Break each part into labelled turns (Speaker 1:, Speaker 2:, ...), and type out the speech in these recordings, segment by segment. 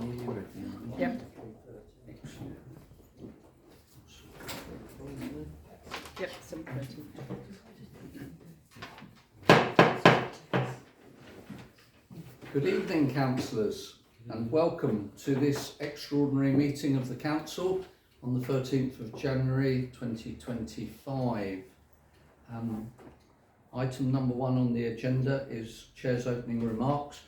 Speaker 1: Yep. Yep, 7:30.
Speaker 2: Good evening, councillors, and welcome to this extraordinary meeting of the council on the 13th of January 2025. Item number 1 on the agenda is Chair's opening remarks,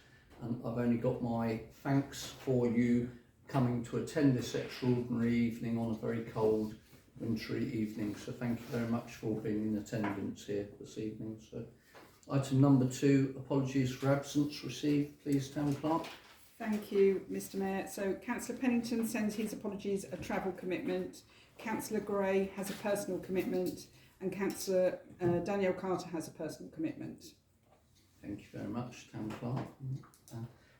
Speaker 2: and I've only got my thanks for you coming to attend this extraordinary evening on a very cold wintry evening, so thank you very much for being in attendance here this evening. So, item number 2, apologies for absence received, please, Town Clerk.
Speaker 1: Thank you, Mr. Mayor. So Councillor Pennington sends his apologies, a travel commitment. Councillor Gray has a personal commitment, and Councillor Danielle Carter has a personal commitment.
Speaker 2: Thank you very much, Town Clerk.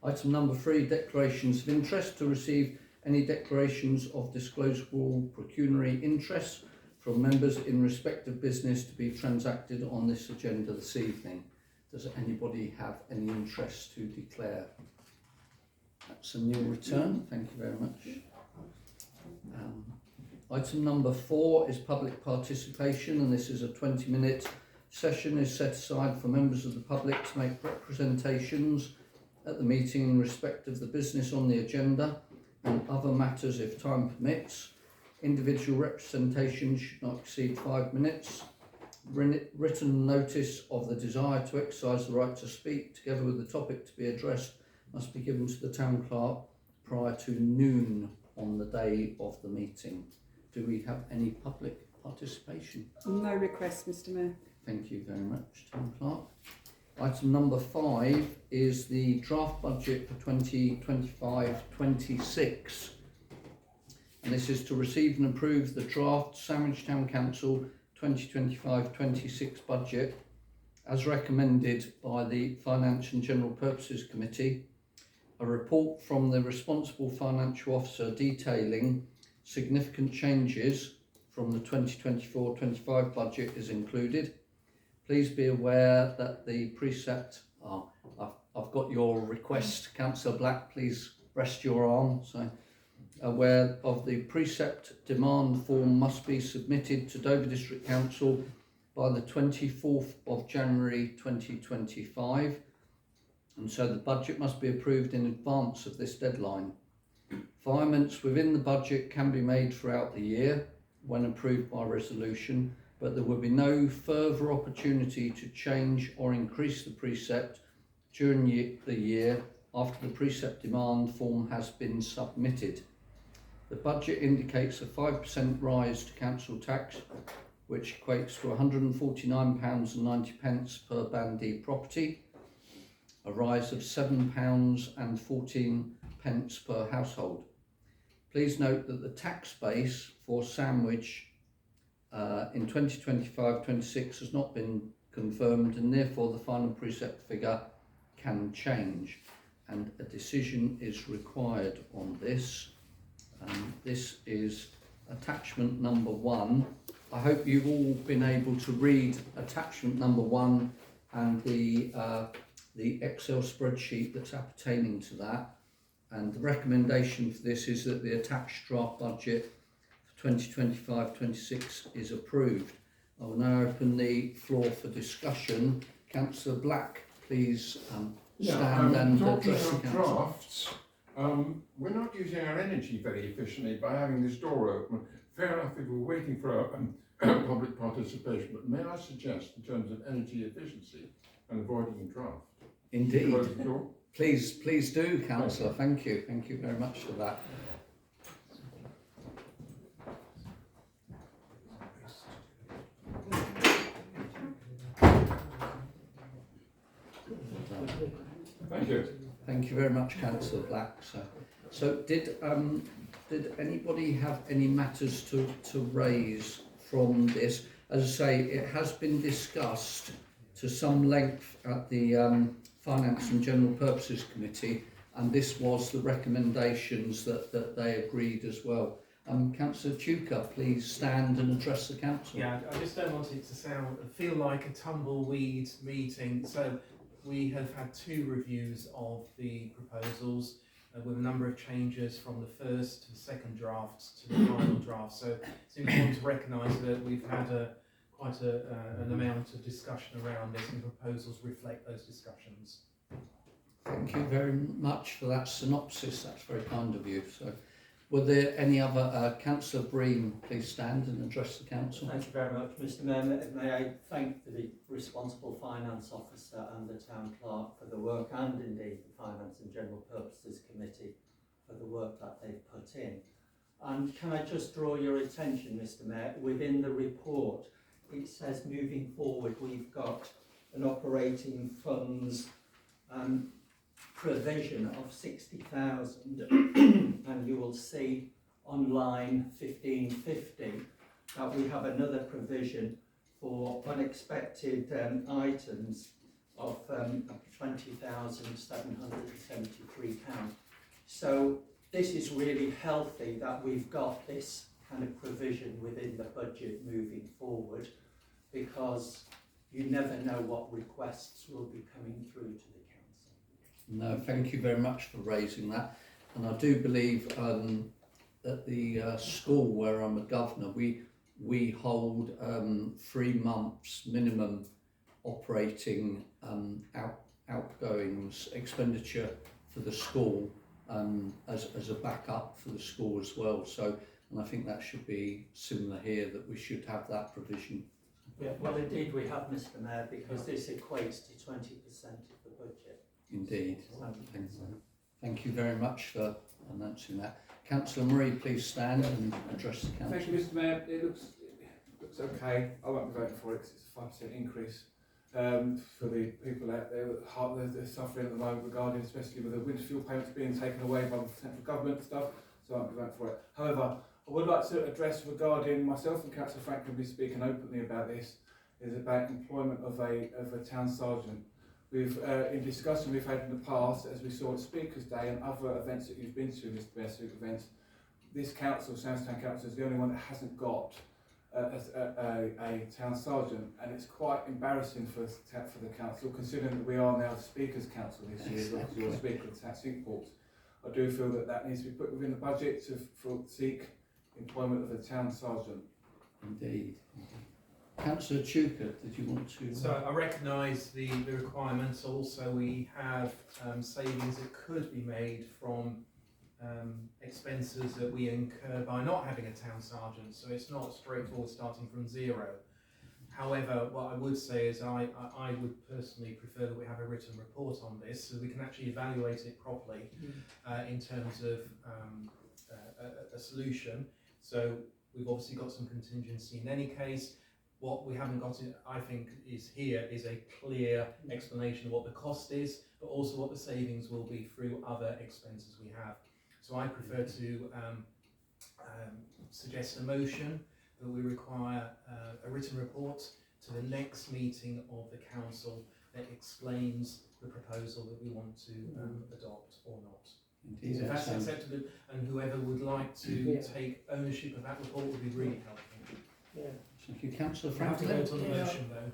Speaker 2: Item number 3, declarations of interest. To receive any declarations of disclosable pecuniary interest from members in respect of business to be transacted on this agenda this evening. Does anybody have any interest to declare? That's a new return, thank you very much. Item number 4 is public participation, and this is a 20-minute session is set aside for members of the public to make representations at the meeting in respect of the business on the agenda and other matters if time permits. Individual representation should not exceed 5 minutes. Written notice of the desire to exercise the right to speak, together with the topic to be addressed, must be given to the Town Clerk prior to noon on the day of the meeting. Do we have any public participation?
Speaker 1: No requests, Mr. Mayor.
Speaker 2: Thank you very much, Town Clerk. Item number 5 is the draft budget for 2025-26. And this is to receive and approve the draft Sandwich Town Council 2025-26 budget as recommended by the Finance and General Purposes Committee. A report from the responsible financial officer detailing significant changes from the 2024-25 budget is included. Please be aware that the precept, I've got your request, Councillor Black, please rest your arm. So, aware of the precept demand form must be submitted to Dover District Council by the 24th of January 2025. And so the budget must be approved in advance of this deadline. Amendments within the budget can be made throughout the year when approved by resolution, but there will be no further opportunity to change or increase the precept during the year after the precept demand form has been submitted. The budget indicates a 5% rise to council tax, which equates to £149.90 per Band D property, a rise of £7.14 per household. Please note that the tax base for Sandwich in 2025-26 has not been confirmed, and therefore the final precept figure can change, and a decision is required on this. This is attachment number 1. I hope you've all been able to read attachment number 1 and the Excel spreadsheet that's appertaining to that. And the recommendation for this is that the attached draft budget for 2025-26 is approved. I will now open the floor for discussion. Councillor Black, please stand and address the council.
Speaker 3: Drafts, we're not using our energy very efficiently by having this door open. Fair enough if we're waiting for public participation, but may I suggest, in terms of energy efficiency and avoiding draft?
Speaker 2: Indeed. Please do, Councillor. Thank you very much for that.
Speaker 3: Thank you.
Speaker 2: Thank you very much, Councillor Black. So did anybody have any matters to raise from this? As I say, it has been discussed to some length at the Finance and General Purposes Committee, and this was the recommendations that they agreed as well. Councillor Tuker, please stand and address the council.
Speaker 4: Yeah, I just don't want it to feel like a tumbleweed meeting. So we have had 2 reviews of the proposals. with a number of changes from the first to the second drafts to the final draft. So it's important to recognise that we've had quite an amount of discussion around this, and proposals reflect those discussions.
Speaker 2: Thank you very much for that synopsis. That's very kind of you. So, were there any other? Councillor Bream, please stand and address the council.
Speaker 5: Thank you very much, Mr. Mayor. May I thank the responsible finance officer and the town clerk for the work, and indeed the Finance and General Purposes Committee for the work that they've put in. And can I just draw your attention, Mr. Mayor, within the report, it says moving forward we've got an operating funds provision of 60,000 and you will see on line 1550 that we have another provision for unexpected items of £20,773. So this is really healthy that we've got this kind of provision within the budget moving forward, because you never know what requests will be coming through to the council.
Speaker 2: No, thank you very much for raising that. And I do believe at the school where I'm a governor, we hold 3 months minimum operating outgoings expenditure for the school as a backup for the school as well. So, and I think that should be similar here, that we should have that provision.
Speaker 5: Yeah, well, indeed we have, Mr. Mayor, because this equates to 20% of the budget.
Speaker 2: Indeed. Thank you very much for announcing that. Councillor Marie, please stand and address the council.
Speaker 6: Thank you, Mr. Mayor. It looks okay. I won't be voting for it because it's a 5% increase for the people out there that they're suffering at the moment, regarding especially with the winter fuel payments being taken away by the central government and stuff. So I won't be voting for it. However, I would like to address regarding myself and Councillor Frank will be speaking openly about this, is about employment of a town sergeant. We've in discussion we've had in the past, as we saw at Speakers Day and other events that you've been to, Mr. Mayor, civic events, this council, Soundstown Council, is the only one that hasn't got a town sergeant, and it's quite embarrassing for the council, considering that we are now the Speakers Council this year, because you're a Speaker of South Seaports. I do feel that needs to be put within the budget to seek employment of a town sergeant.
Speaker 2: Indeed. Councillor Chuka, did you want to?
Speaker 4: So I recognise the requirements. Also, we have savings that could be made from expenses that we incur by not having a town sergeant. So it's not straightforward starting from zero. However, what I would say is I would personally prefer that we have a written report on this, so we can actually evaluate it properly in terms of a solution. So we've obviously got some contingency in any case. What we haven't got, I think, is a clear explanation of what the cost is, but also what the savings will be through other expenses we have. So I prefer to suggest a motion that we require a written report to the next meeting of the council that explains the proposal that we want to adopt or not.
Speaker 2: Indeed,
Speaker 4: So if that's acceptable, and whoever would like to take ownership of that report would be really helpful.
Speaker 7: Yeah.
Speaker 2: Thank you, Councillor
Speaker 4: We have to
Speaker 2: Franklin.
Speaker 4: vote on the motion though.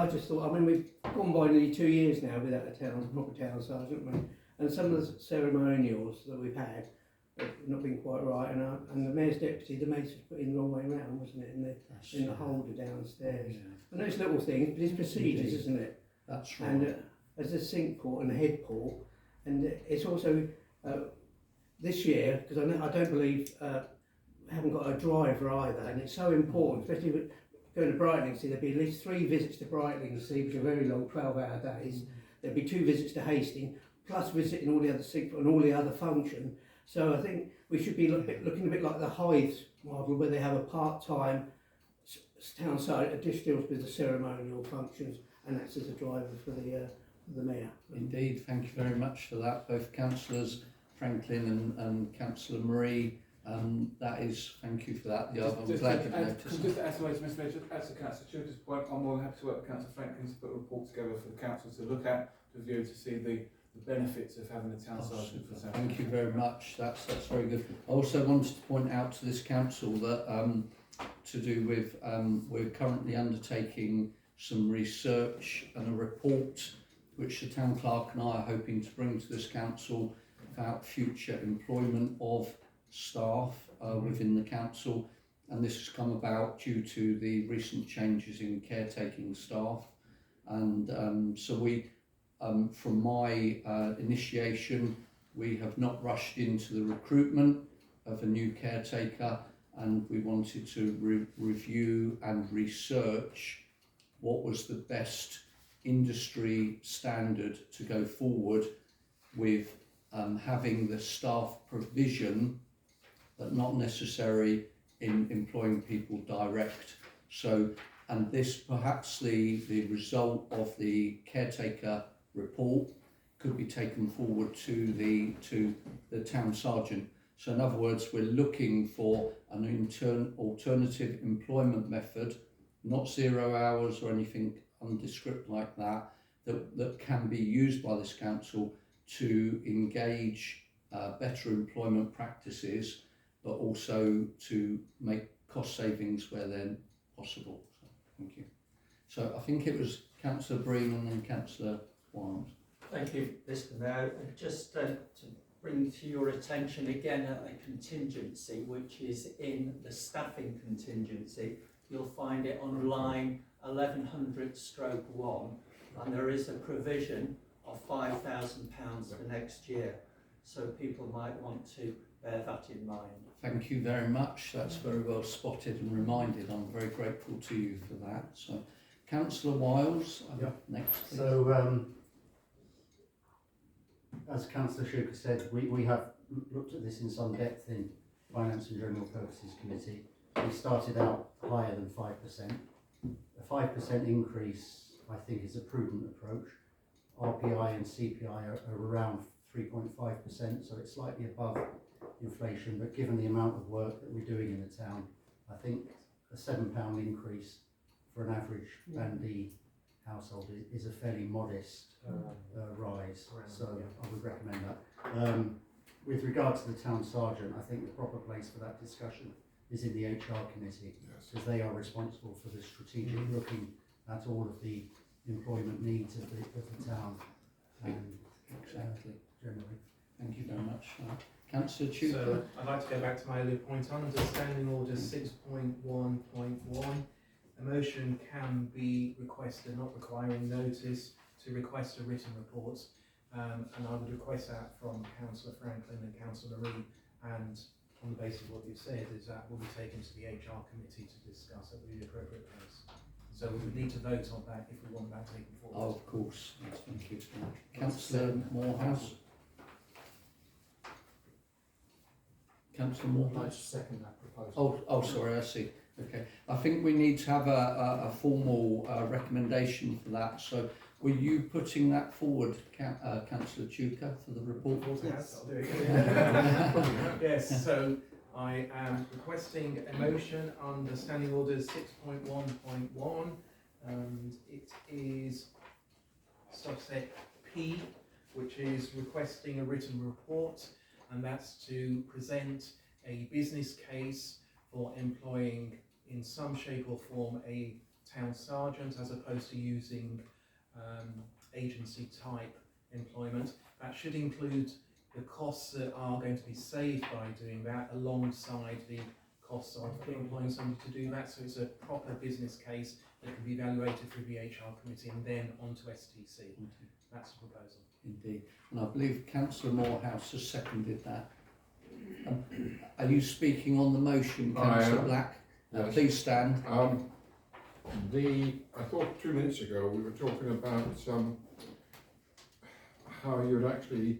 Speaker 7: I just thought, I mean, we've gone by nearly 2 years now without a proper town sergeant, haven't we? And some of the ceremonials that we've had have not been quite right, and the mayor's deputy, the mace was put in the wrong way round, wasn't it, in the holder downstairs.
Speaker 2: Yeah.
Speaker 7: I know it's little things, but it's procedures,
Speaker 2: Indeed.
Speaker 7: isn't it?
Speaker 2: That's right.
Speaker 7: And as a sink port and a head port, and it's also this year, because I don't believe we haven't got a driver either, and it's so important, especially with going to Brightlingsea. There'd be at least 3 visits to Brightlingsea, which are very long, 12-hour days. There'd be 2 visits to Hastings, plus visiting all the other sink and all the other function. So I think we should be looking a bit like the Hythes model, where they have a part-time town sergeant that just deals with the ceremonial functions and acts as a driver for the mayor.
Speaker 2: Indeed, thank you very much for that, both Councillors Franklin and Councillor Marie. That is, thank you for that. Yeah, I'm glad you noticed that.
Speaker 6: Just to add to Mr. Mayor, just add to Councillor Chuka's point, I'm more than happy to work with Councillor Franklin to put a report together for the council to look at, to view, to see the benefits of having a town sergeant for South.
Speaker 2: Thank you very much. That's very good. I also wanted to point out to this council that to do with we're currently undertaking some research and a report which the town clerk and I are hoping to bring to this council about future employment of staff within the council, and this has come about due to the recent changes in caretaking staff. And so we, from my initiation, we have not rushed into the recruitment of a new caretaker, and we wanted to review and research what was the best industry standard to go forward with having the staff provision, but not necessary in employing people direct. So, and this perhaps the result of the caretaker report could be taken forward to the town sergeant. So in other words, we're looking for an alternative employment method, not 0 hours or anything undescript like that, that can be used by this council to engage better employment practices, but also to make cost savings where they're possible. So, thank you. So I think it was Councillor Breen and then Councillor Wiles.
Speaker 5: Thank you, Mr. Mayor. Just to bring to your attention again a contingency which is in the staffing contingency. You'll find it on line 1100/1, and there is a provision of £5,000 for next year. So people might want to bear that in mind.
Speaker 2: Thank you very much. That's very well spotted and reminded. I'm very grateful to you for that. So, Councillor Wiles, next, please.
Speaker 8: So, as Councillor Shuker said, we have looked at this in some depth in Finance and General Purposes Committee. We started out higher than 5%. A 5% increase, I think, is a prudent approach. RPI and CPI are around 3.5%, so it's slightly above inflation, but given the amount of work that we're doing in the town, I think a £7 increase for an average Band D household is a fairly modest rise, so I would recommend that. With regard to the town sergeant, I think the proper place for that discussion is in the HR committee, because they are responsible for the strategic looking at all of the employment needs of the town and
Speaker 2: Exactly.
Speaker 8: generally.
Speaker 2: Thank you very much. Councillor Tuker.
Speaker 4: So I'd like to go back to my earlier point. Under Standing Order 6.1.1, a motion can be requested, not requiring notice, to request a written report. And I would request that from Councillor Franklin and Councillor Marie, and on the basis of what you've said, is that will be taken to the HR committee to discuss at the appropriate place. So we would need to vote on that if we want that taken forward.
Speaker 2: Oh, of course. Yes, thank you. Councillor Morehouse. Councillor
Speaker 9: I'd like
Speaker 2: Morehouse.
Speaker 9: to second that proposal.
Speaker 2: Oh, sorry, I see. Okay. I think we need to have a formal recommendation for that. So were you putting that forward, Councillor Tuker, for the report?
Speaker 4: Yes, I'll do it. Yes, so I am requesting a motion under Standing Orders 6.1.1, and it is subset P, which is requesting a written report, and that's to present a business case for employing in some shape or form a town sergeant as opposed to using agency type employment. That should include the costs that are going to be saved by doing that alongside the costs of employing somebody to do that. So it's a proper business case that can be evaluated through the HR committee and then onto STC. That's the proposal.
Speaker 2: Indeed. And I believe Councillor Morehouse has seconded that. Are you speaking on the motion, Councillor Black?
Speaker 3: Yes.
Speaker 2: Please stand.
Speaker 3: I thought 2 minutes ago we were talking about how you'd actually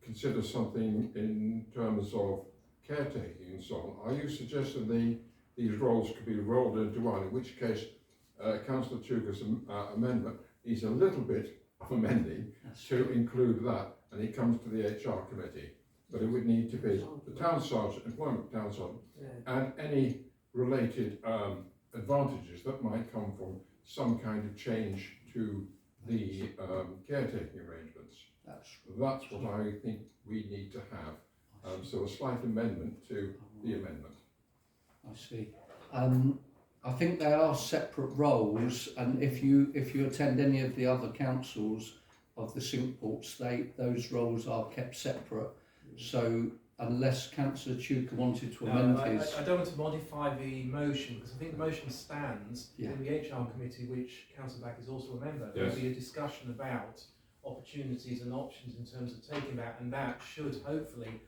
Speaker 3: consider something in terms of caretaking and so on. Are you suggesting these roles could be rolled into one, in which case Councillor Tuker's amendment is a little bit of amending to include that, and it comes to the HR committee. But it would need to be the town sergeant, employment town sergeant, and any related advantages that might come from some kind of change to the caretaking arrangements. That's what I think we need to have. So a slight amendment to the amendment.
Speaker 2: I see. I think they are separate roles, and if you attend any of the other councils, of the sink ports, those roles are kept separate. So unless Councillor Tuker wanted to amend his...
Speaker 4: I don't want to modify the motion because I think the motion stands
Speaker 2: Yeah.
Speaker 4: in the HR committee, which Councillor Black is also a member. There
Speaker 3: Yes.
Speaker 4: will be a discussion about opportunities and options in terms of taking that, and that should hopefully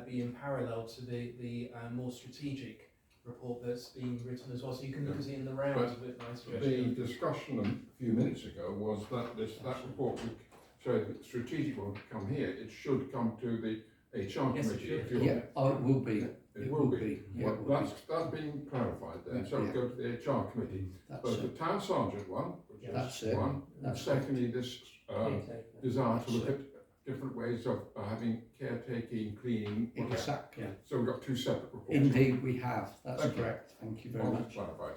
Speaker 4: be in parallel to the more strategic report that's being written as well. So you can look at it in the rounds of it, my
Speaker 3: The
Speaker 4: suggestion.
Speaker 3: discussion a few minutes ago was that that report would show that strategic won't come here. It should come to the HR
Speaker 4: Yes, it
Speaker 3: committee.
Speaker 4: should.
Speaker 3: If you're,
Speaker 2: Yeah, oh, it will be.
Speaker 3: it will be.
Speaker 2: Yeah,
Speaker 3: Well,
Speaker 2: it will be.
Speaker 3: that's been clarified then. So
Speaker 2: Yeah.
Speaker 3: it'll go to the HR committee.
Speaker 2: That's
Speaker 3: Both the
Speaker 2: it.
Speaker 3: town sergeant one, which
Speaker 2: That's
Speaker 3: is
Speaker 2: it.
Speaker 3: one, and
Speaker 2: That's
Speaker 3: secondly this desire to
Speaker 2: That's
Speaker 3: look at different ways of having caretaking, cleaning. whatever.
Speaker 2: Exactly.
Speaker 3: So we've got two separate reports.
Speaker 2: Indeed, we have. That's
Speaker 3: Thank you.
Speaker 2: correct. Thank you very
Speaker 3: Well,
Speaker 2: much.
Speaker 3: clarified.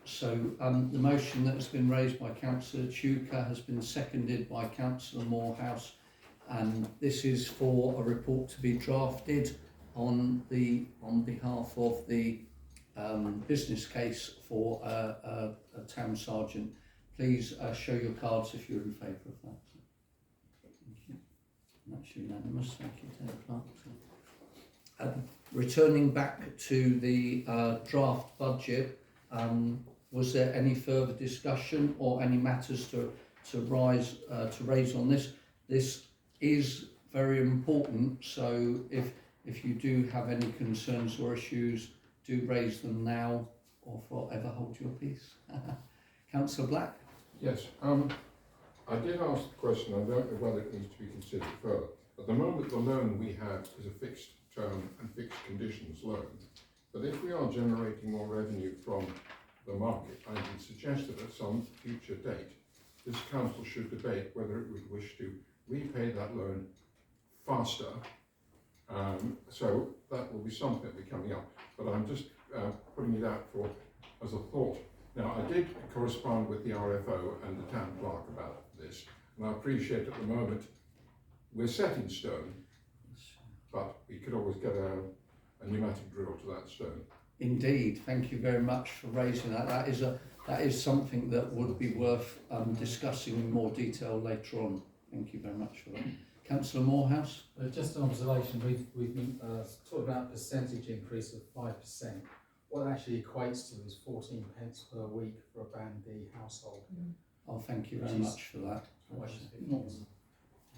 Speaker 2: So the motion that has been raised by Councillor Tuker has been seconded by Councillor Morehouse, and this is for a report to be drafted on behalf of the business case for a town sergeant. Please show your cards if you're in favour of that. Thank you. That's unanimous. Thank you, Town Clerk. Returning back to the draft budget, was there any further discussion or any matters to raise on this? This is very important, so if you do have any concerns or issues, do raise them now or forever hold your peace. Councillor Black?
Speaker 3: Yes, I did ask the question, I don't know whether it needs to be considered further. At the moment, the loan we have is a fixed term and fixed conditions loan. But if we are generating more revenue from the market, I would suggest that at some future date, this council should debate whether it would wish to repay that loan faster. So that will be something that will be coming up. But I'm just putting it out as a thought. Now, I did correspond with the RFO and the town clerk about this, and I appreciate at the moment we're set in stone, but we could always get a pneumatic drill to that stone.
Speaker 2: Indeed, thank you very much for raising that. That is something that would be worth discussing in more detail later on. Thank you very much for that. Councillor Morehouse?
Speaker 10: Just an observation, we've been talking about a percentage increase of 5%. What it actually equates to is 14 pence per week for a Band D household.
Speaker 2: Oh, thank you very much for that.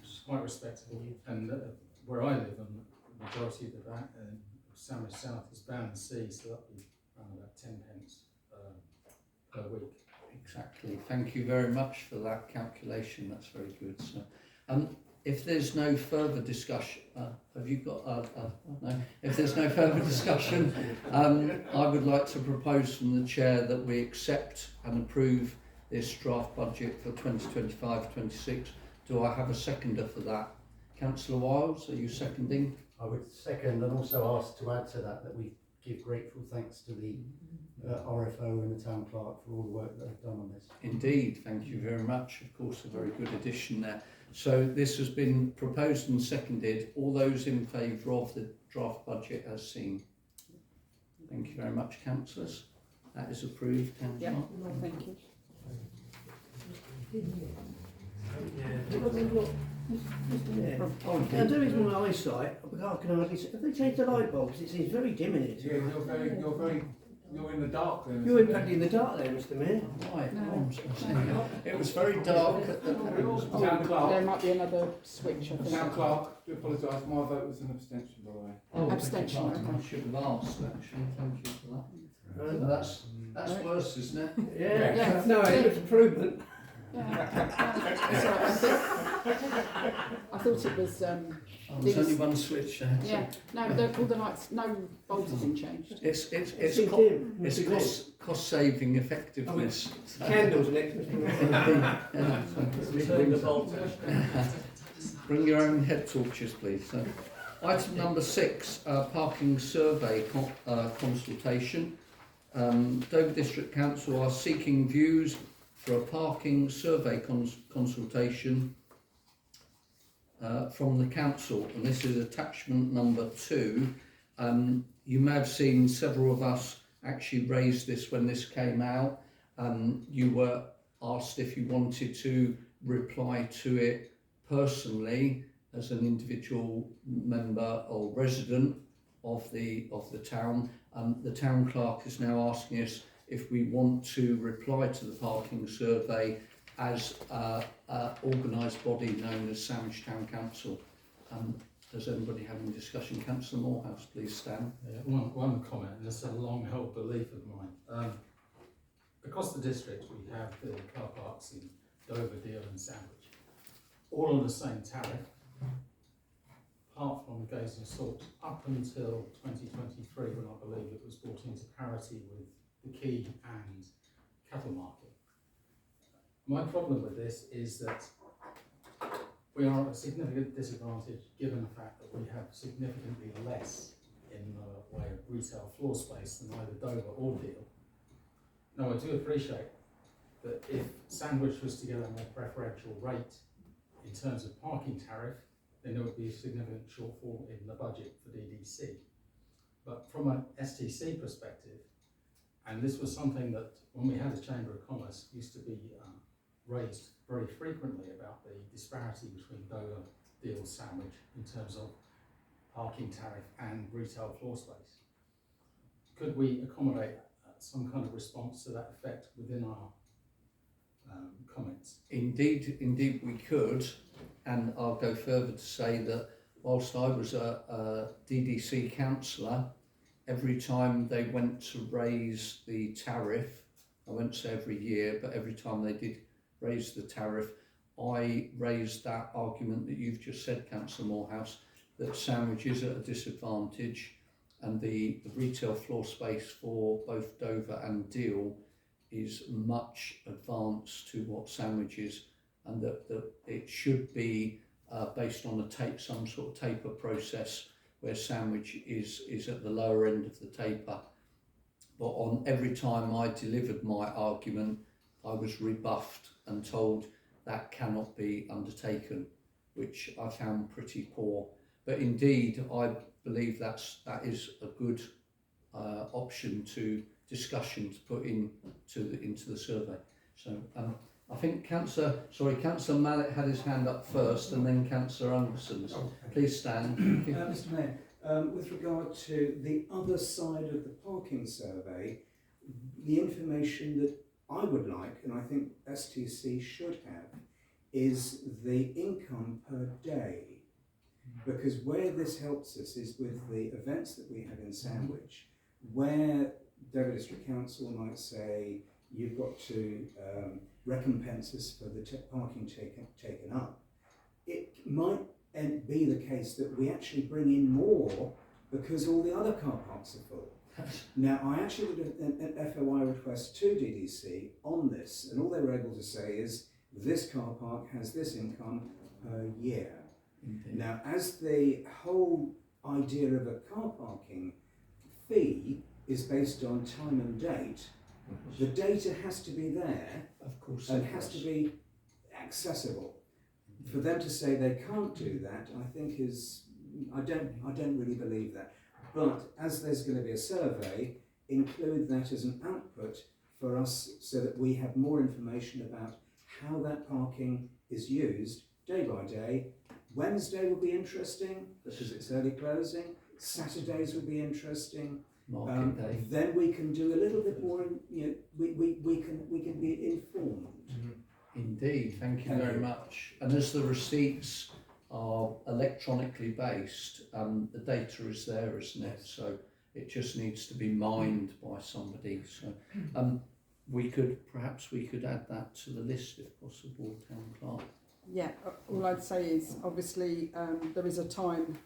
Speaker 10: It's quite respectable. And where I live, and the majority of the Sandwich South is Band C, so that'll be around about 10 pence per week.
Speaker 2: Exactly. Thank you very much for that calculation. That's very good. So, if there's no further discussion, have you got? No. If there's no further discussion, I would like to propose from the chair that we accept and approve this draft budget for 2025-26. Do I have a seconder for that? Councillor Wiles, are you seconding?
Speaker 8: I would second and also ask to add to that we give grateful thanks to the RFO and the town clerk for all the work that they've done on this.
Speaker 2: Indeed, thank you very much. Of course, a very good addition there. So this has been proposed and seconded. All those in favour of the draft budget as seen? Thank you very much, councillors. That is approved.
Speaker 1: Yeah, no, thank you.
Speaker 7: Now, there is my eyesight. I can hardly see. Have they changed the light bulbs? It seems very dim in
Speaker 6: Yeah,
Speaker 7: it.
Speaker 6: you're in the dark then.
Speaker 7: You're impacting in the dark there, Mr. Mayor.
Speaker 2: Right. It was very dark at the
Speaker 6: Town clerk.
Speaker 1: There might be another switch, I think.
Speaker 6: Town clerk, do apologise, my vote was an abstention, by the way.
Speaker 2: Oh,
Speaker 1: Abstention,
Speaker 2: I
Speaker 1: okay.
Speaker 2: should have asked actually. Thank you for that. That's worse, isn't it?
Speaker 7: Yeah.
Speaker 1: Yeah.
Speaker 7: No, it's improvement.
Speaker 1: That's right. I thought it was.
Speaker 2: Oh, there's only one switch there. so
Speaker 1: Yeah. No, all the lights, no bulbs have been changed.
Speaker 2: It's
Speaker 7: dim.
Speaker 2: cost saving effectiveness.
Speaker 7: Candles next, Mr. Mayor.
Speaker 2: Bring your own head torches, please. So, item number 6, parking survey consultation. Dover District Council are seeking views for a parking survey consultation from the council, and this is attachment number 2. You may have seen several of us actually raise this when this came out. You were asked if you wanted to reply to it personally, as an individual member or resident of the town, the town clerk is now asking us if we want to reply to the parking survey as a organised body known as Sandwich Town Council. Does anybody have any discussion? Councillor Morehouse, please stand.
Speaker 10: Yeah, one comment, and it's a long-held belief of mine. Across the district, we have the car parks in Dover, Deal and Sandwich, all on the same tariff, apart from Gaze and Salt, up until 2023, when I believe it was brought into parity with the Quay and Cattle Market. My problem with this is that we are at a significant disadvantage given the fact that we have significantly less in the way of retail floor space than either Dover or Deal. Now, I do appreciate that if Sandwich was to get a more preferential rate in terms of parking tariff, then there would be a significant shortfall in the budget for DDC. But from an STC perspective, and this was something that when we had a Chamber of Commerce used to be raised very frequently about the disparity between Dover, Deal, Sandwich in terms of parking tariff and retail floor space. Could we accommodate some kind of response to that effect within our comments?
Speaker 2: Indeed we could, and I'll go further to say that whilst I was a DDC councillor, every time they went to raise the tariff, I won't say every year, but every time they did raise the tariff, I raised that argument that you've just said, Councillor Morehouse, that Sandwich is at a disadvantage and the retail floor space for both Dover and Deal is much advanced to what Sandwich is, and that it should be based on some sort of taper process where Sandwich is at the lower end of the taper. But on every time I delivered my argument, I was rebuffed and told that cannot be undertaken, which I found pretty poor. But indeed, I believe that is a good option to discussion to put into the survey. So I think Councillor Mallet had his hand up first, and then Councillor Anderson's. Please stand. Thank you.
Speaker 11: Mr. Mayor, with regard to the other side of the parking survey, the information that I would like, and I think STC should have, is the income per day. Because where this helps us is with the events that we have in Sandwich, where Dover District Council might say, you've got to recompense us for the parking taken up. It might be the case that we actually bring in more because all the other car parks are full. Now, I actually did an FOI request to DDC on this, and all they were able to say is, this car park has this income per year.
Speaker 2: Indeed.
Speaker 11: Now, as the whole idea of a car parking fee is based on time and date, the data has to be there,
Speaker 2: of course,
Speaker 11: and has to be accessible. For them to say they can't do that, I think I don't really believe that. But as there's going to be a survey, include that as an output for us so that we have more information about how that parking is used day by day. Wednesday will be interesting because it's early closing. Saturdays will be interesting.
Speaker 2: Market day.
Speaker 11: Then we can do a little bit more. We can be informed.
Speaker 2: Indeed, thank you very much. And as the receipts are electronically based, the data is there, isn't it? So it just needs to be mined by somebody. So we could add that to the list if possible, Town Clerk.
Speaker 1: Yeah, all I'd say is obviously there is a time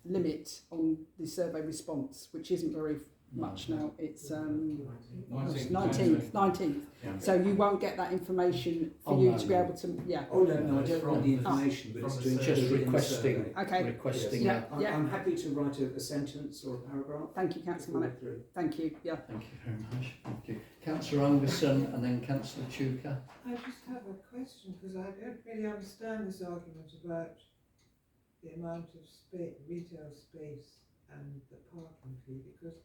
Speaker 1: limit on the survey response, which isn't very much now. It's 19th.
Speaker 2: Yeah.
Speaker 1: So you won't get that information for you to be able to, yeah.
Speaker 11: Oh no, I don't want the information, but it's to include
Speaker 2: Just
Speaker 11: it in the
Speaker 2: requesting.
Speaker 11: survey.
Speaker 1: Okay.
Speaker 2: Requesting
Speaker 1: Yeah.
Speaker 2: that.
Speaker 11: I'm happy to write a sentence or a paragraph.
Speaker 1: Thank you, Councillor Mallet. Thank you. Yeah.
Speaker 2: Thank you very much. Thank you. Councillor Anderson and then Councillor Chuka.
Speaker 12: I just have a question because I don't really understand this argument about the amount of retail space and the parking fee, because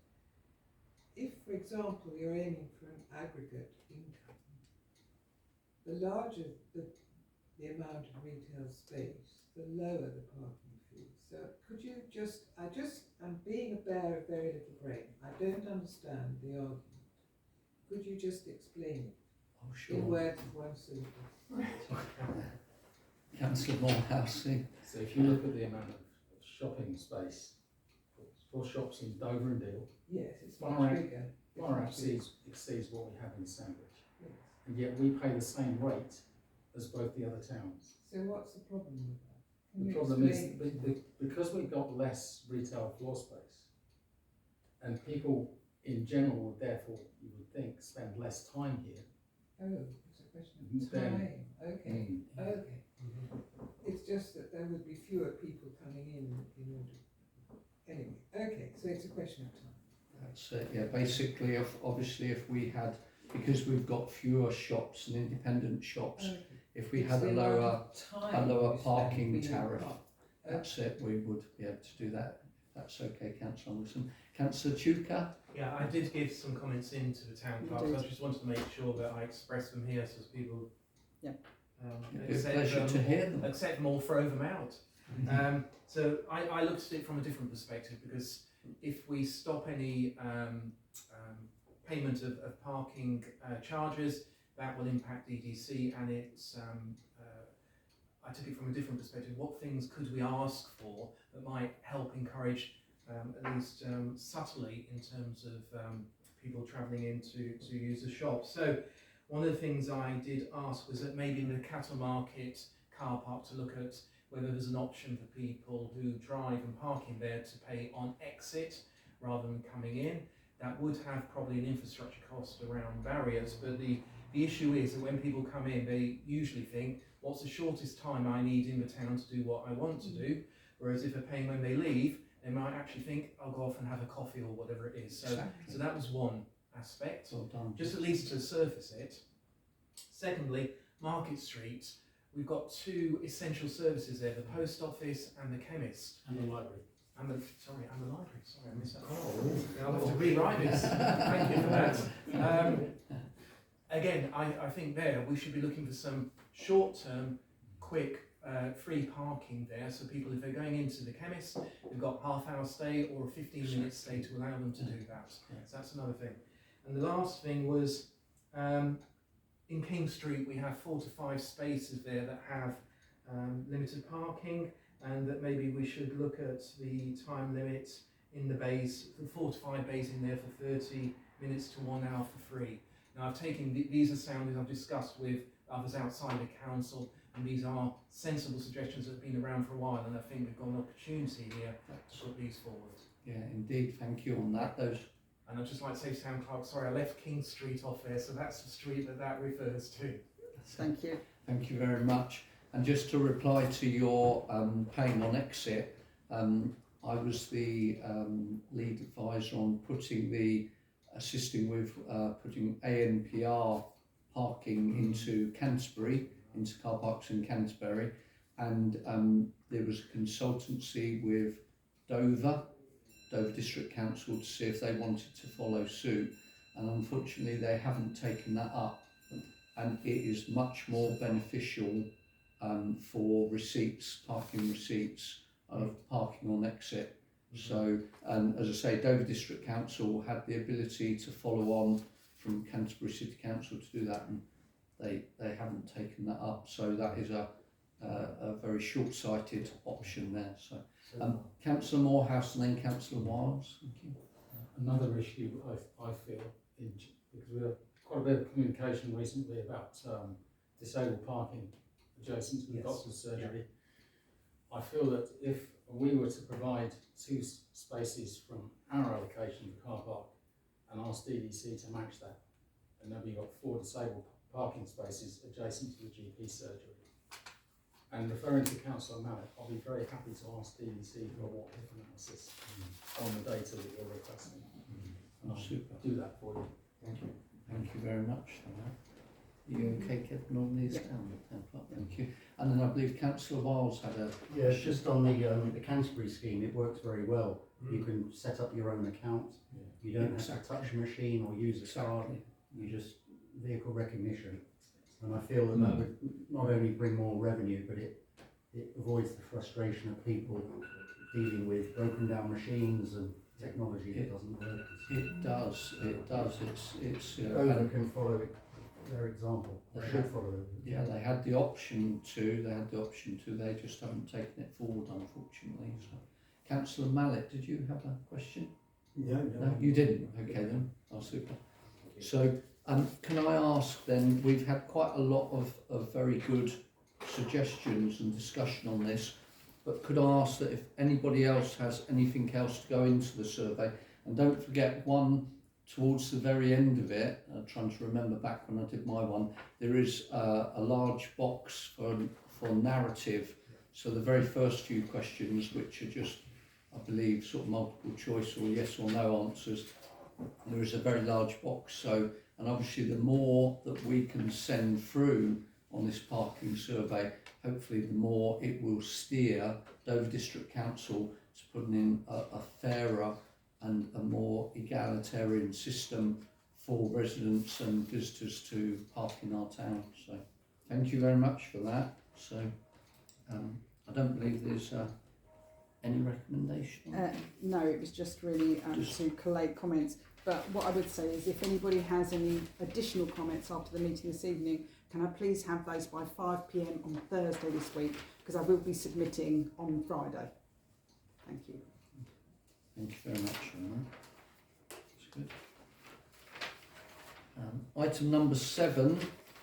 Speaker 12: if, for example, you're aiming for an aggregate income, the larger the the amount of retail space, the lower the parking fee. So could you I'm being a bear of very little brain. I don't understand the argument. Could you just explain it
Speaker 2: Oh, sure.
Speaker 12: in words of one syllable?
Speaker 2: Councillor Morehouse.
Speaker 10: So if you look at the amount of shopping space for shops in Dover and Deal,
Speaker 12: Yes, it's
Speaker 10: Far
Speaker 12: much
Speaker 10: out.
Speaker 12: bigger. It's
Speaker 10: far
Speaker 12: much
Speaker 10: exceeds what we have in Sandwich.
Speaker 12: bigger. Yes.
Speaker 10: And yet we pay the same rate as both the other towns.
Speaker 12: So what's the problem with that? Can
Speaker 10: The
Speaker 12: you
Speaker 10: problem is
Speaker 12: explain it?
Speaker 10: because we've got less retail floor space, and people in general would therefore, you would think, spend less time here.
Speaker 12: Oh, it's a question of
Speaker 10: Then-
Speaker 12: time. Okay, okay. It's just that there would be fewer people coming in order. Anyway, okay, so it's a question of time.
Speaker 2: That's it. Yeah, basically, if we had, because we've got fewer shops and independent shops,
Speaker 12: Okay.
Speaker 2: if we
Speaker 12: It's
Speaker 2: had
Speaker 12: the
Speaker 2: a
Speaker 12: amount
Speaker 2: lower
Speaker 12: of time
Speaker 2: lower
Speaker 12: you spend
Speaker 2: parking
Speaker 12: being
Speaker 2: tariff,
Speaker 12: parked.
Speaker 2: that's it. We would be able to do that. If that's okay, Councillor Anderson. Councillor Chuka.
Speaker 4: Yeah, I did give some comments into the town
Speaker 1: You
Speaker 4: clerk, so I
Speaker 1: did.
Speaker 4: just wanted to make sure that I expressed them here so as people
Speaker 1: Yeah.
Speaker 2: It'd be a pleasure to hear them.
Speaker 4: accept them or throw them out. So I looked at it from a different perspective, because if we stop any payment of parking charges, that will impact EDC, and it's I took it from a different perspective. What things could we ask for that might help encourage, at least subtly, in terms of people travelling in to use the shop? So one of the things I did ask was that maybe in the cattle market car park to look at whether there's an option for people who drive and park in there to pay on exit rather than coming in. That would have probably an infrastructure cost around barriers, but the issue is that when people come in, they usually think, what's the shortest time I need in the town to do what I want to do? Whereas if they're paying when they leave, they might actually think, I'll go off and have a coffee or whatever it is. So that was one aspect,
Speaker 2: Well done.
Speaker 4: just at least to surface it. Secondly, Market Street, we've got two essential services there, the post office and the chemist.
Speaker 10: And the library.
Speaker 4: And the library, sorry, I missed that. I'll have to rewrite this. Thank you for that. Again, I think there we should be looking for some short-term, quick, free parking there, so people, if they're going into the chemist, they've got half-hour stay or a 15-minute stay to allow them to do that. So that's another thing. And the last thing was, in King Street we have 4 to 5 spaces there that have limited parking, and that maybe we should look at the time limit in the bays, the 4 to 5 bays in there for 30 minutes to 1 hour for free. Now I've taken, these are soundings I've discussed with others outside the council, and these are sensible suggestions that have been around for a while, and I think we've got an opportunity here to put these forward.
Speaker 2: Yeah, indeed. Thank you on that. Those.
Speaker 4: And I'd just like to say to Town Clerk, sorry, I left King Street off there, so that's the street that refers to.
Speaker 1: Thank you.
Speaker 2: Thank you very much. And just to reply to your paying on exit, I was the lead advisor on assisting with putting ANPR parking into Canterbury, into car parks in Canterbury, and there was a consultancy with Dover District Council to see if they wanted to follow suit, and unfortunately they haven't taken that up, and it is much more beneficial for parking receipts of parking on exit. So, as I say, Dover District Council had the ability to follow on from Canterbury City Council to do that, and they haven't taken that up. So that is a very short-sighted option there. So, Councillor Morehouse and then Councillor Wiles. Thank you.
Speaker 10: Another issue I feel, because we have quite a bit of communication recently about disabled parking adjacent to the doctor's surgery. I feel that if we were to provide 2 spaces from our allocation of the car park and ask DDC to match that, and then we've got 4 disabled parking spaces adjacent to the GP surgery. And referring to Councillor Mallet, I'll be very happy to ask DDC for a what-if analysis on the data that you're requesting. And I'll do that for you.
Speaker 2: Thank you. Thank you very much for that. Are you okay, Kevin, on these town clerk? Thank you. And then I believe Councillor Wiles had a...
Speaker 8: Yeah, it's just on the Canterbury scheme, it works very well. You can set up your own account. You don't have to touch a machine or use a card. You just vehicle recognition. And I feel that that would not only bring more revenue, but it avoids the frustration of people dealing with broken down machines and technology that doesn't work.
Speaker 2: It does. It's
Speaker 8: Dover can follow their example. They should follow it.
Speaker 2: yeah, they had the option to. They just haven't taken it forward, unfortunately. So, Councillor Mallet, did you have a question?
Speaker 11: No,
Speaker 2: No, you didn't. Okay then. Oh, super. So, can I ask then? We've had quite a lot of very good suggestions and discussion on this, but could I ask that if anybody else has anything else to go into the survey, and don't forget one towards the very end of it, I'm trying to remember back when I did my one, there is a large box for narrative. So the very first few questions, which are just, I believe, sort of multiple choice or yes or no answers, there is a very large box. So, and obviously the more that we can send through on this parking survey, hopefully the more it will steer Dover District Council to putting in a fairer and a more egalitarian system for residents and visitors to park in our town. So thank you very much for that. So I don't believe there's any recommendation?
Speaker 1: No, it was just really to collate comments. But what I would say is if anybody has any additional comments after the meeting this evening, can I please have those by 5 p.m. on Thursday this week, because I will be submitting on Friday. Thank you.
Speaker 2: Thank you very much, Anna. That's good. Item number 7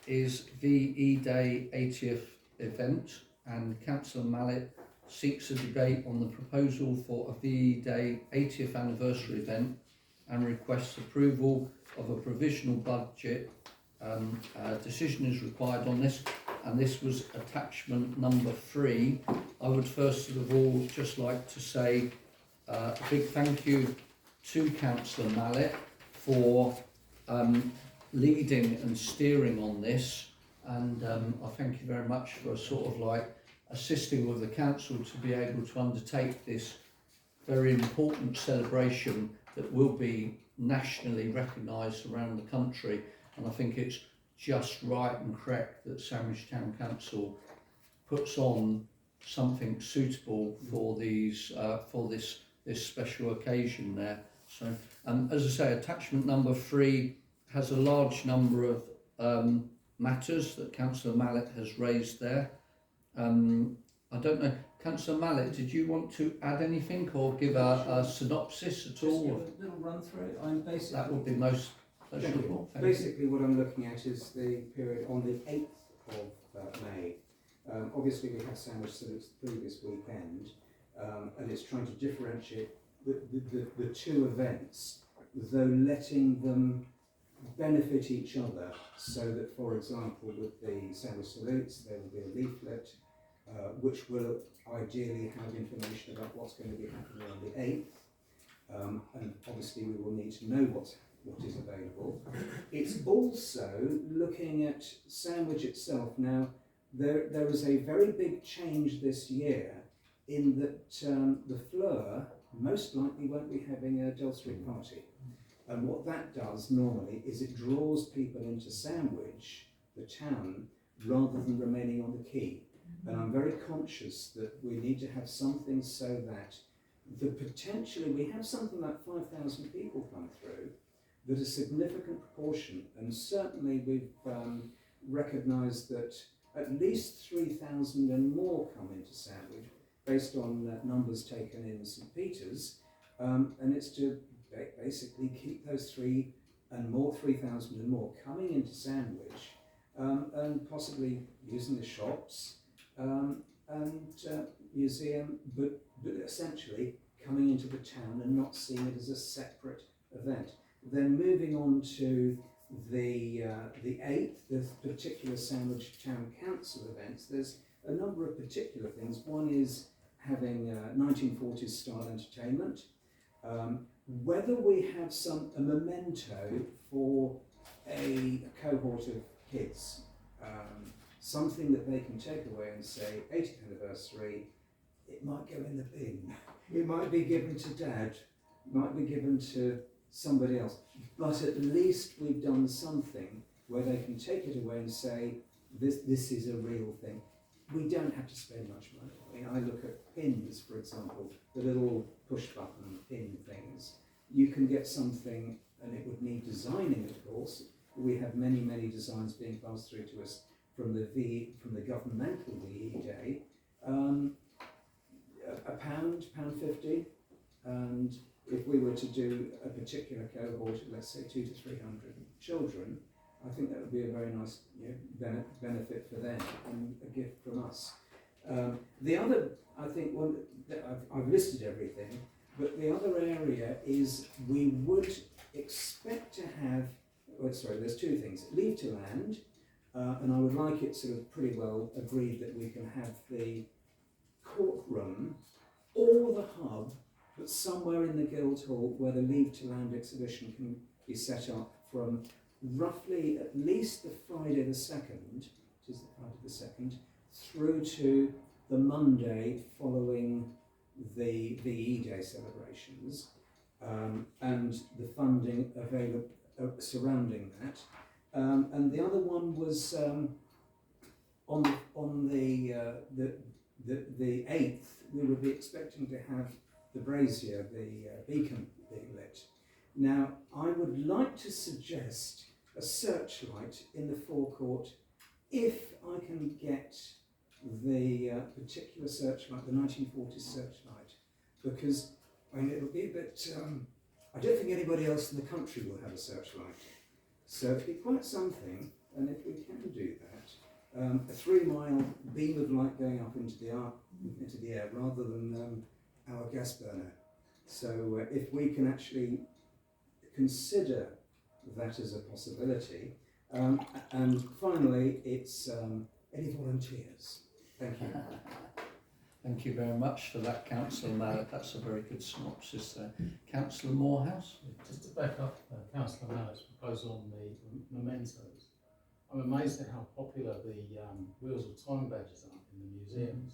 Speaker 2: is VE Day 80th event, and Councillor Mallet seeks a debate on the proposal for a VE Day 80th anniversary event and requests approval of a provisional budget. Decision is required on this, and this was attachment number 3. I would first of all just like to say a big thank you to Councillor Mallet for leading and steering on this, and I thank you very much for sort of like assisting with the council to be able to undertake this very important celebration that will be nationally recognised around the country. And I think it's just right and correct that Sandwich Town Council puts on something suitable for these for this special occasion there. So as I say, attachment number 3 has a large number of matters that Councillor Mallet has raised there. I don't know, Councillor Mallet, did you want to add anything or give a synopsis at all?
Speaker 11: Just give a little run through it. I'm basically,
Speaker 2: that would be most pleasurable.
Speaker 11: Basically what I'm looking at is the period on the 8th of May. Obviously we had Sandwich Civics the previous weekend, and it's trying to differentiate the two events, though letting them benefit each other, so that, for example, with the Sandwich Civics there will be a leaflet which will ideally have information about what's going to be happening on the 8th, and obviously we will need to know what is available. It's also looking at Sandwich itself. Now, there is a very big change this year in that the Fleur most likely won't be having a Dell Street party. And what that does normally is it draws people into Sandwich, the town, rather than remaining on the quay. And I'm very conscious that we need to have something so that potentially we have something like 5,000 people come through, that a significant proportion, and certainly we've recognised that at least 3,000 and more come into Sandwich based on numbers taken in St Peter's, and it's to basically keep those 3,000 and more coming into Sandwich, and possibly using the shops and museum, but essentially coming into the town and not seeing it as a separate event. Then moving on to the 8th, the particular Sandwich Town Council events, there's a number of particular things. One is having 1940s style entertainment. Whether we have a memento for a cohort of kids, something that they can take away and say, 80th anniversary, it might go in the bin. It might be given to Dad, it might be given to somebody else. But at least we've done something where they can take it away and say, this is a real thing. We don't have to spend much money. I mean, I look at pins, for example, the little push button pin things. You can get something, and it would need designing, of course. We have many designs being passed through to us from the governmental VE Day. £1.50, and if we were to do a particular cohort of, let's say, 200 to 300 children, I think that would be a very nice benefit for them and a gift from us. The other, I think, one that I've listed everything, but the other area is we would expect to have, there's two things. Leave to land, and I would like it sort of pretty well agreed that we can have the courtroom or the hub, but somewhere in the Guildhall where the Leave to Land exhibition can be set up from roughly at least the Friday the 2nd, which is the Friday the 2nd, through to the Monday following the VE Day celebrations, and the funding available surrounding that. And the other one was on the 8th, we would be expecting to have the brazier, the beacon being lit. Now, I would like to suggest a searchlight in the forecourt if I can get the particular searchlight, the 1940s searchlight, because I mean, it'll be a bit, I don't think anybody else in the country will have a searchlight. So it'd be quite something, and if we can do that, a 3-mile beam of light going up into the air rather than our gas burner. So if we can actually consider that as a possibility. And finally, it's any volunteers? Thank you.
Speaker 2: Thank you very much for that, Councillor Mallet. That's a very good synopsis there. Councillor Morehouse?
Speaker 10: Just to back up Councillor Mallett's proposal on the mementos, I'm amazed at how popular the Wheels of Time badges are in the museums.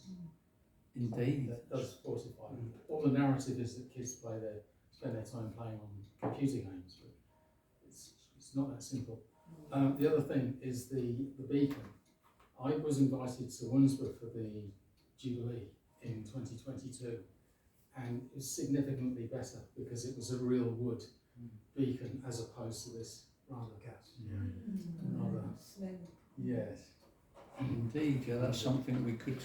Speaker 2: Indeed.
Speaker 10: That does fortify. All the narrative is that kids spend their time playing on computer games, but it's not that simple. The other thing is the beacon. I was invited to Winsborough for the Jubilee in 2022, and it was significantly better because it was a real wood beacon as opposed to this rather yes.
Speaker 2: Indeed, yeah, that's something we could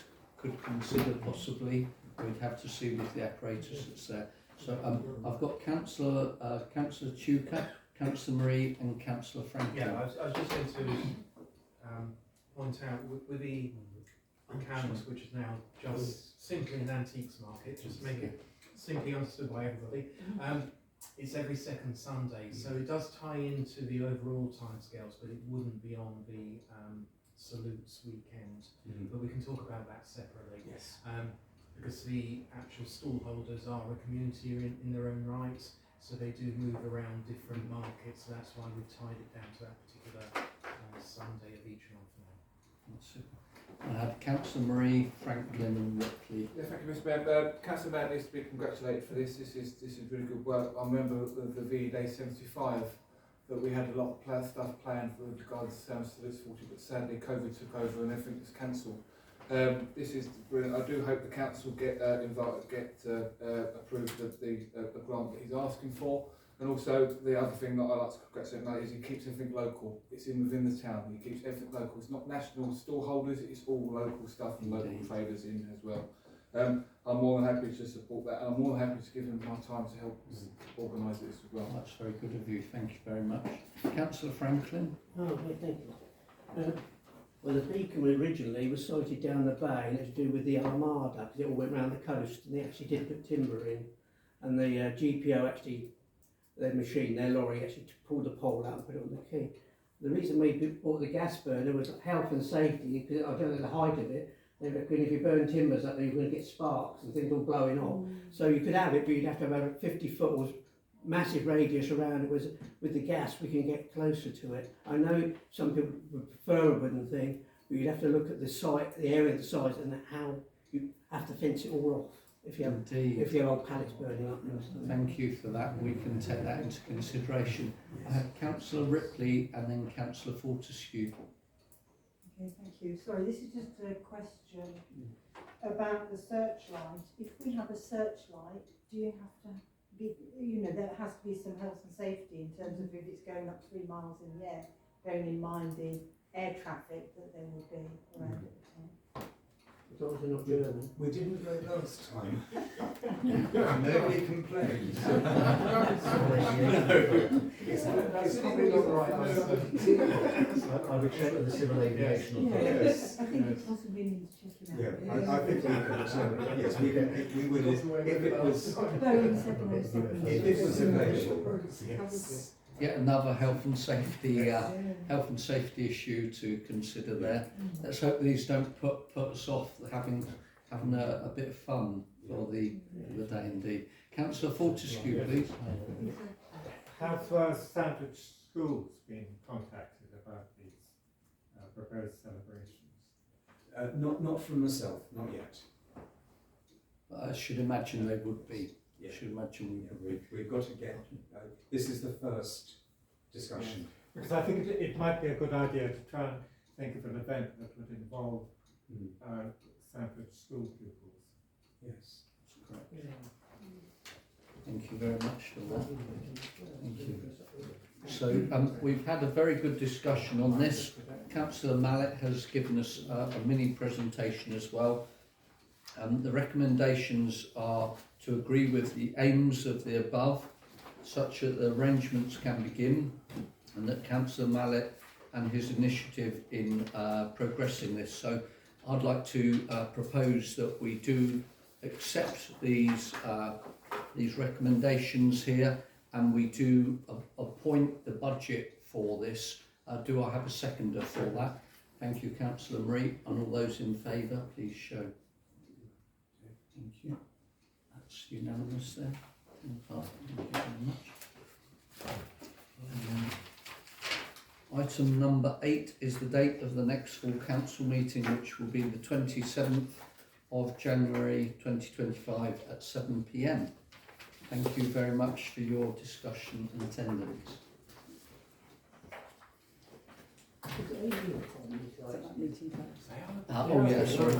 Speaker 2: consider possibly. We'd have to see with the apparatus that's there. So I've got Councillor Tuker, Councillor Marie and Councillor Franklin.
Speaker 4: Yeah, I was just going to point out with the account, which is now just simply an antiques market, just to make it simply understood by everybody. It's every second Sunday, so it does tie into the overall timescales, but it wouldn't be on the salutes weekend. But we can talk about that separately.
Speaker 11: Yes.
Speaker 4: Because the actual stall holders are a community in their own right, so they do move around different markets. So that's why we've tied it down to that particular Sunday of each month now.
Speaker 2: That's super. I have Councillor Marie, Franklin and Ripley.
Speaker 6: Yeah, thank you, Mr. Mayor. Councillor Mayor needs to be congratulated for this. This is really good work. I remember the VE Day 75 that we had a lot of stuff planned with regards to Salutes 40, but sadly COVID took over and everything was cancelled. This is brilliant. I do hope the council get approved of the grant that he's asking for. And also the other thing that I like to congratulate him is he keeps everything local. It's within the town. He keeps everything local. It's not national store holders. It's all local stuff and local traders in as well. I'm more than happy to support that, and I'm more than happy to give him my time to help organise this as well.
Speaker 2: That's very good of you. Thank you very much. Councillor Franklin.
Speaker 7: Oh, okay, thank you. Well, the beacon originally was sited down the bay, and it was to do with the Armada, because it all went round the coast, and they actually did put timber in, and the GPO actually, their machine, their lorry actually pulled the pole out and put it on the quay. The reason we bought the gas burner was health and safety, because I don't know the height of it. They reckon if you burn timbers up there, you're going to get sparks and things all blowing off. So you could have it, but you'd have to have a 50 foot or massive radius around it. With the gas, we can get closer to it. I know some people would prefer a wooden thing, but you'd have to look at the site, the area of the site, and how you have to fence it all off if you have old pallets burning up.
Speaker 2: Thank you for that. We can take that into consideration. I have Councillor Ripley and then Councillor Fortescue.
Speaker 13: Okay, thank you. Sorry, this is just a question about the searchlight. If we have a searchlight, do you have to be, there has to be some health and safety in terms of if it's going up 3 miles in the air, bearing in mind the air traffic that there will be around at the time.
Speaker 7: As long as they're not German.
Speaker 11: We didn't go last time. Nobody complained.
Speaker 6: It's probably not the right answer.
Speaker 8: I would check with the civil aviation authorities.
Speaker 13: Yes, I think it possibly needs checking out.
Speaker 11: Yeah, I think we could, yes, we would, if it was,
Speaker 13: Boeing 707.
Speaker 11: if it was available.
Speaker 2: Yet another health and safety issue to consider there. Let's hope these don't put us off having a bit of fun for the day indeed. Councillor Fortescue, please.
Speaker 14: Have Sandwich schools been contacted about these proposed celebrations?
Speaker 11: Not from myself, not yet.
Speaker 2: I should imagine they would be.
Speaker 11: Yeah.
Speaker 2: I should imagine we would be.
Speaker 11: We've got to get, this is the first discussion.
Speaker 14: Because I think it might be a good idea to try and think of an event that would involve Sandwich school pupils.
Speaker 11: Yes.
Speaker 2: That's correct. Thank you very much for that. Thank you. So we've had a very good discussion on this. Councillor Mallet has given us a mini presentation as well. The recommendations are to agree with the aims of the above, such that the arrangements can begin, and that Councillor Mallet and his initiative in progressing this. So I'd like to propose that we do accept these recommendations here, and we do appoint the budget for this. Do I have a seconder for that? Thank you, Councillor Marie. And all those in favour, please show. Thank you. That's unanimous there. Thank you very much. Item number 8 is the date of the next full council meeting, which will be the 27th of January 2025 at 7 p.m. Thank you very much for your discussion and attendance. Oh yeah, sorry.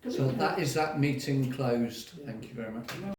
Speaker 2: So that is that meeting closed. Thank you very much.